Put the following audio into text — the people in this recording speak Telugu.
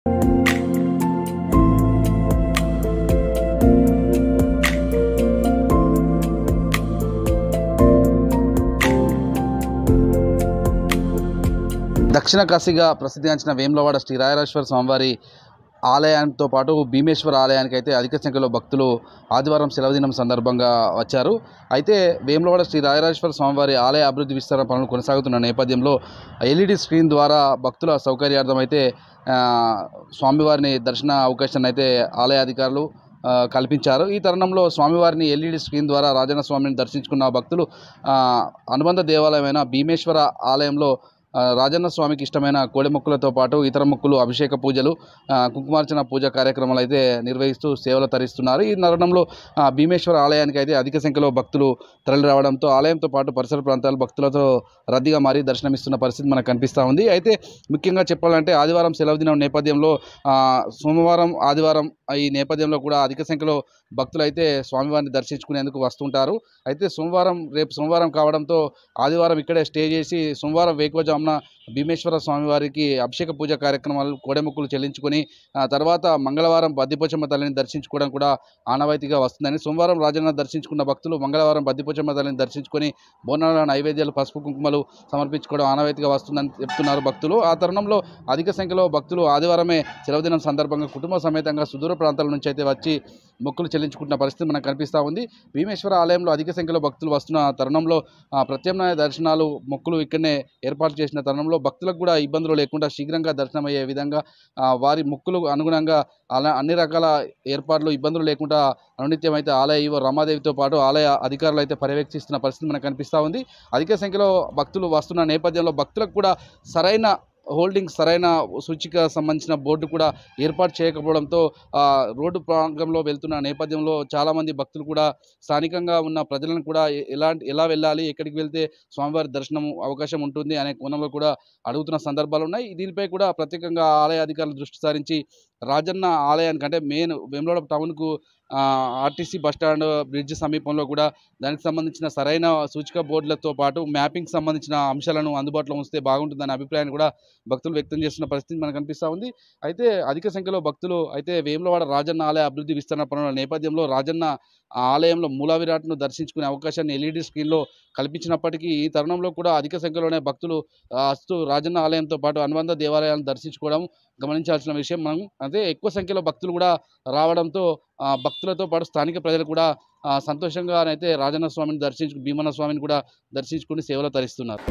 దక్షిణ కాశీగా ప్రసిద్ధిగాంచిన వేములవాడ శ్రీ రాయరాజేశ్వర స్వామివారి ఆలయంతో పాటు భీమేశ్వర ఆలయానికి అయితే అధిక సంఖ్యలో భక్తులు ఆదివారం సెలవు దినం సందర్భంగా వచ్చారు. అయితే వేములవాడ శ్రీ రాయరాజేశ్వర స్వామివారి ఆలయ అభివృద్ధి విస్తరణ పనులు కొనసాగుతున్న నేపథ్యంలో ఎల్ఈడి స్క్రీన్ ద్వారా భక్తుల సౌకర్యార్థం అయితే స్వామివారిని దర్శన అవకాశాన్ని అయితే ఆలయ అధికారులు కల్పించారు. ఈ తరుణంలో స్వామివారిని ఎల్ఈడి స్క్రీన్ ద్వారా రాజన్న స్వామిని దర్శించుకున్న భక్తులు అనుబంధ దేవాలయమైన భీమేశ్వర ఆలయంలో రాజన్న స్వామికి ఇష్టమైన కోడి మొక్కులతో పాటు ఇతర మొక్కులు, అభిషేక పూజలు, కుంకుమార్చన పూజ కార్యక్రమాలు అయితే నిర్వహిస్తూ సేవలు తరిస్తున్నారు. ఈ తరుణంలో భీమేశ్వర ఆలయానికి అయితే అధిక సంఖ్యలో భక్తులు తరలి రావడంతో ఆలయంతో పాటు పరిసర ప్రాంతాలు భక్తులతో రద్దీగా మారి దర్శనమిస్తున్న పరిస్థితి మనకు కనిపిస్తూ ఉంది. అయితే ముఖ్యంగా చెప్పాలంటే ఆదివారం సెలవు దినం నేపథ్యంలో సోమవారం, ఆదివారం ఈ నేపథ్యంలో కూడా అధిక సంఖ్యలో భక్తులు అయితే స్వామివారిని దర్శించుకునేందుకు వస్తుంటారు. అయితే రేపు సోమవారం కావడంతో ఆదివారం ఇక్కడే స్టే చేసి సోమవారం వేకువజామున భీమేశ్వర స్వామివారికి అభిషేక పూజ కార్యక్రమాలు, కోడెముక్కులు చెల్లించుకొని తర్వాత మంగళవారం బద్దిపోచమ్మ తల్లిని దర్శించుకోవడం కూడా ఆనవాయితీగా వస్తుందని, సోమవారం రాజన్న దర్శించుకున్న భక్తులు మంగళవారం బద్దిపోచమ్మ తల్లిని దర్శించుకొని బోనాల నైవేద్యాలు, పసుపు కుంకుమలు సమర్పించుకోవడం ఆనవాయితీగా వస్తుందని చెప్తున్నారు భక్తులు. ఆ తరుణంలో అధిక సంఖ్యలో భక్తులు ఆదివారమే సెలవు దినం సందర్భంగా కుటుంబ సమేతంగా సుదూర ప్రాంతాల నుంచి అయితే వచ్చి మొక్కులు చెల్లించుకుంటున్న పరిస్థితి మనకు కనిపిస్తూ ఉంది. భీమేశ్వర ఆలయంలో అధిక సంఖ్యలో భక్తులు వస్తున్న తరుణంలో ప్రత్యామ్నాయ దర్శనాలు, మొక్కులు ఇక్కడనే ఏర్పాటు చేసిన తరుణంలో భక్తులకు కూడా ఇబ్బందులు లేకుండా శీఘ్రంగా దర్శనమయ్యే విధంగా వారి మొక్కులు అనుగుణంగా అన్ని రకాల ఏర్పాట్లు, ఇబ్బందులు లేకుండా అనునిత్యం అయితే ఆలయ ఈవో రమాదేవితో పాటు ఆలయ అధికారులు అయితే పర్యవేక్షిస్తున్న పరిస్థితి మనకు కనిపిస్తూ ఉంది. అధిక సంఖ్యలో భక్తులు వస్తున్న నేపథ్యంలో భక్తులకు కూడా సరైన హోల్డింగ్, సరైన సూచిక సంబంధించిన బోర్డు కూడా ఏర్పాటు చేయకపోవడంతో రోడ్డు ప్రాంగంలో వెళ్తున్న నేపథ్యంలో చాలామంది భక్తులు కూడా స్థానికంగా ఉన్న ప్రజలను కూడా ఎలా వెళ్ళాలి, ఎక్కడికి వెళ్తే స్వామివారి దర్శనం అవకాశం ఉంటుంది అనే కోణంలో కూడా అడుగుతున్న సందర్భాలు ఉన్నాయి. దీనిపై కూడా ప్రత్యేకంగా ఆలయ అధికారులు దృష్టి సారించి రాజన్న ఆలయానికి అంటే మెయిన్ వేములవాడ టౌన్కు ఆర్టీసీ బస్టాండ్ బ్రిడ్జ్ సమీపంలో కూడా దానికి సంబంధించిన సరైన సూచిక బోర్డులతో పాటు మ్యాపింగ్ సంబంధించిన అంశాలను అందుబాటులో ఉంచితే బాగుంటుందనే అభిప్రాయాన్ని కూడా భక్తులు వ్యక్తం చేస్తున్న పరిస్థితి మనకు కనిపిస్తూ ఉంది. అయితే అధిక సంఖ్యలో భక్తులు అయితే వేములవాడ రాజన్న ఆలయ అభివృద్ధి విస్తరణ పనుల నేపథ్యంలో రాజన్న ఆలయంలో మూల విరాట్ను దర్శించుకునే అవకాశాన్ని ఎల్ఈడి స్క్రీన్లో కల్పించినప్పటికీ ఈ తరుణంలో కూడా అధిక సంఖ్యలోనే భక్తులు రాజన్న ఆలయంతో పాటు అనుబంధ దేవాలయాలను దర్శించుకోవడం గమనించాల్సిన విషయం. మనం అదే ఎక్కువ సంఖ్యలో భక్తులు కూడా రావడంతో భక్తులతో పాటు స్థానిక ప్రజలు కూడా సంతోషంగానైతే రాజన్న స్వామిని భీమన్న స్వామిని కూడా దర్శించుకుని సేవలు తరిస్తున్నారు.